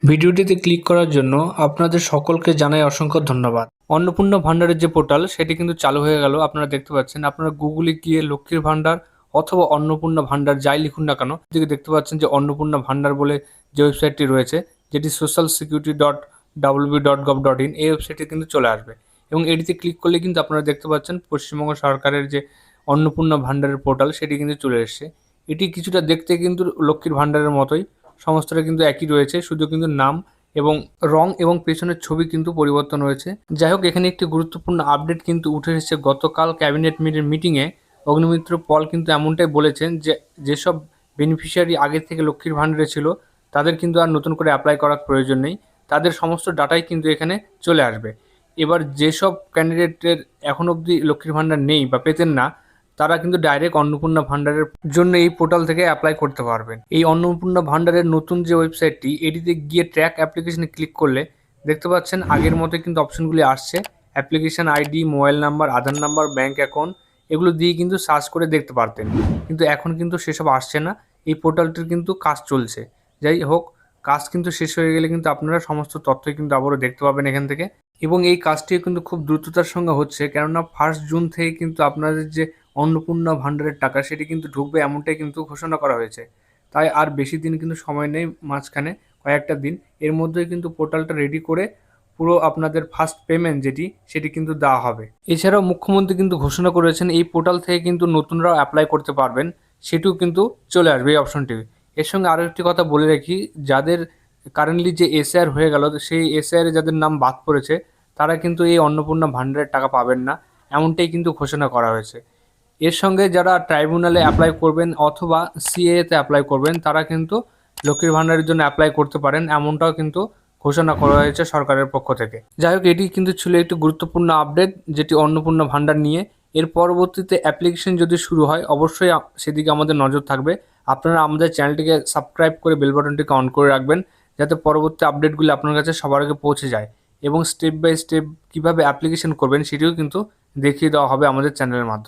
ভিডিওটিতে ক্লিক করার জন্য আপনাদের সকলকে জানাই অসংখ্য ধন্যবাদ। অন্নপূর্ণা ভান্ডারের যে পোর্টাল সেটি কিন্তু চালু হয়ে গেল। আপনারা দেখতে পাচ্ছেন, আপনারা গুগলে গিয়ে লক্ষ্মীর ভান্ডার অথবা অন্নপূর্ণা ভান্ডার যাই লিখুন না কেন, এদিকে দেখতে পাচ্ছেন যে অন্নপূর্ণা ভান্ডার বলে যে ওয়েবসাইটটি রয়েছে, যেটি socialsecurity.wb.gov.in, এই ওয়েবসাইটে কিন্তু চলে আসবে এবং এটিতে ক্লিক করলে কিন্তু আপনারা দেখতে পাচ্ছেন পশ্চিমবঙ্গ সরকারের যে অন্নপূর্ণা ভান্ডারের পোর্টাল সেটি কিন্তু চলে এসেছে। এটি কিছুটা দেখতে কিন্তু লক্ষ্মীর ভান্ডারের মতোই, সমস্তটা কিন্তু একই রয়েছে, শুধু কিন্তু নাম এবং রং এবং পেছনের ছবি কিন্তু পরিবর্তন হয়েছে। যাই হোক, এখানে একটি গুরুত্বপূর্ণ আপডেট কিন্তু উঠে এসেছে। গতকাল ক্যাবিনেট মিটিংয়ে অগ্নিমিত্র পল কিন্তু এমনটাই বলেছেন যে যেসব বেনিফিশিয়ারি আগে থেকে লক্ষ্মীর ভাণ্ডারে ছিল তাদের কিন্তু আর নতুন করে অ্যাপ্লাই করার প্রয়োজন নেই, তাদের সমস্ত ডাটাই কিন্তু এখানে চলে আসবে। এবার যেসব ক্যান্ডিডেটের এখন অবধি লক্ষ্মীর ভাণ্ডার নেই বা পেতেন না, তারা কিন্তু ডাইরেক্ট অন্নপূর্ণা ভান্ডারের জন্য এই পোর্টাল থেকে অ্যাপ্লাই করতে পারবেন। এই অন্নপূর্ণা ভান্ডারের নতুন যে ওয়েবসাইটটি, এটিতে গিয়ে ট্র্যাক অ্যাপ্লিকেশনে ক্লিক করলে দেখতে পাচ্ছেন আগের মতো কিন্তু অপশনগুলি আসছে। অ্যাপ্লিকেশন আইডি, মোবাইল নাম্বার, আধার নাম্বার, ব্যাঙ্ক অ্যাকাউন্ট, এগুলো দিয়ে কিন্তু সার্চ করে দেখতে পারতেন, কিন্তু এখন কিন্তু সেসব আসছে না। এই পোর্টালটির কিন্তু কাজ চলছে। যাই হোক, কাজ কিন্তু শেষ হয়ে গেলে কিন্তু আপনারা সমস্ত তথ্যই কিন্তু আবারও দেখতে পাবেন এখান থেকে, এবং এই কাজটিও কিন্তু খুব দ্রুততার সঙ্গে হচ্ছে, কেননা 1 জুন থেকে কিন্তু আপনাদের যে অন্নপূর্ণা ভান্ডারের টাকা সেটি কিন্তু ঢুকবে, এমনটাই কিন্তু ঘোষণা করা হয়েছে। তাই আর বেশি দিন কিন্তু সময় নেই, মাঝখানে কয়েকটা দিন, এর মধ্যেই কিন্তু পোর্টালটা রেডি করে পুরো আপনাদের ফার্স্ট পেমেন্ট সেটি কিন্তু দেওয়া হবে। এছাড়াও মুখ্যমন্ত্রী কিন্তু ঘোষণা করেছেন এই পোর্টাল থেকে কিন্তু নতুনরাও অ্যাপ্লাই করতে পারবেন, সেটিও কিন্তু চলে আসবে এই অপশনটি। এর সঙ্গে আরও একটি কথা বলে রাখি, যাদের কারেন্টলি যে এসআইআর হয়ে গেল, সেই এসআইআরে যাদের নাম বাদ পড়েছে তারা কিন্তু এই অন্নপূর্ণা ভান্ডারের টাকা পাবেন না, এমনটাই কিন্তু ঘোষণা করা হয়েছে। এর সঙ্গে যারা ট্রাইব্যুনালে অ্যাপ্লাই করবেন অথবা সিএতে অ্যাপ্লাই করবেন, তারা কিন্তু লক্ষ্মীর ভান্ডারের জন্য অ্যাপ্লাই করতে পারেন, এমনটাও কিন্তু ঘোষণা করা হয়েছে সরকারের পক্ষ থেকে। যাই হোক, এটি কিন্তু ছিল একটি গুরুত্বপূর্ণ আপডেট, যেটি অন্নপূর্ণা ভান্ডার নিয়ে। এর পরবর্তীতে অ্যাপ্লিকেশন যদি শুরু হয়, অবশ্যই সেদিকে আমাদের নজর থাকবে। আপনারা আমাদের চ্যানেলটিকে সাবস্ক্রাইব করে বেল বাটনটিকে অন করে রাখবেন, যাতে পরবর্তী আপডেটগুলি আপনার কাছে সবার আগে পৌঁছে যায়, এবং স্টেপ বাই স্টেপ কীভাবে অ্যাপ্লিকেশন করবেন সেটিও কিন্তু দেখিয়ে দেওয়া হবে আমাদের চ্যানেলের মাধ্যমে।